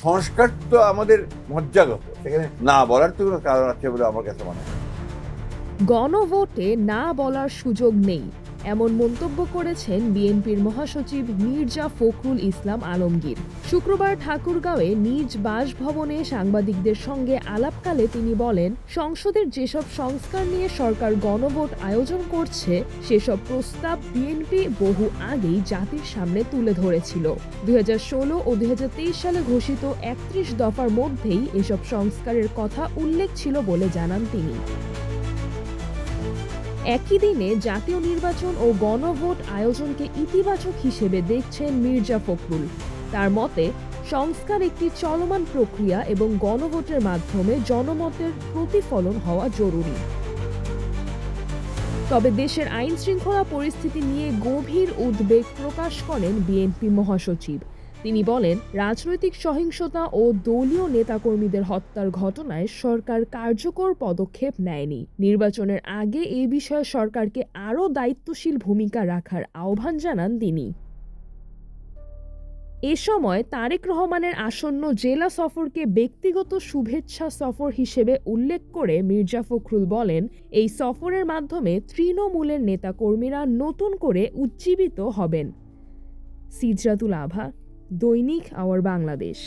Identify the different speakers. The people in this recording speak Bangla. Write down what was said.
Speaker 1: সংস্কার তো আমাদের মজ্জাগত, সেখানে না বলার তো কোনো কারণ আছে বলে আমার কাছে মনে হয়।
Speaker 2: গণভোটে না বলার সুযোগ নেই, এমন মন্তব্য করেছেন বিএনপির মহাসচিব মির্জা ফখরুল ইসলাম আলমগীর। শুক্রবার ঠাকুরগাঁওয়ে নিজ বাসভবনে সাংবাদিকদের সঙ্গে আলাপকালে তিনি বলেন, সংসদের যেসব সংস্কার নিয়ে সরকার গণভোট আয়োজন করছে সেসব প্রস্তাব বিএনপি বহু আগেই জাতির সামনে তুলে ধরেছিল। 2016 ও 2023 সালে ঘোষিত 31 দফার মধ্যেই এসব সংস্কারের কথা উল্লেখ ছিল বলে জানান তিনি। একই দিনে জাতীয় নির্বাচন ও গণভোট আয়োজনকে ইতিবাচক হিসেবে দেখছেন মির্জা ফখরুল। তার মতে, সংস্কার একটি চলমান প্রক্রিয়া এবং গণভোটের মাধ্যমে জনমতের প্রতিফলন হওয়া জরুরি। তবে দেশের আইন শৃঙ্খলা পরিস্থিতি নিয়ে গভীর উদ্বেগ প্রকাশ করেন বিএনপি মহাসচিব। তিনি বলেন, রাজনৈতিক সহিংসতা ও দলীয় নেতাকর্মীদের হত্যার ঘটনায় সরকার কার্যকর পদক্ষেপ নেয়নি। নির্বাচনের আগে এই বিষয়ে সরকারকে আরও দায়িত্বশীল ভূমিকা রাখার আহ্বান জানান তিনি। এ সময় তারেক রহমানের আসন্ন জেলা সফরকে ব্যক্তিগত শুভেচ্ছা সফর হিসেবে উল্লেখ করে মির্জা ফখরুল বলেন, এই সফরের মাধ্যমে তৃণমূলের নেতাকর্মীরা নতুন করে উজ্জীবিত হবেন। সিজরাতুল আভা, দৈনিক আওয়ার বাংলাদেশ।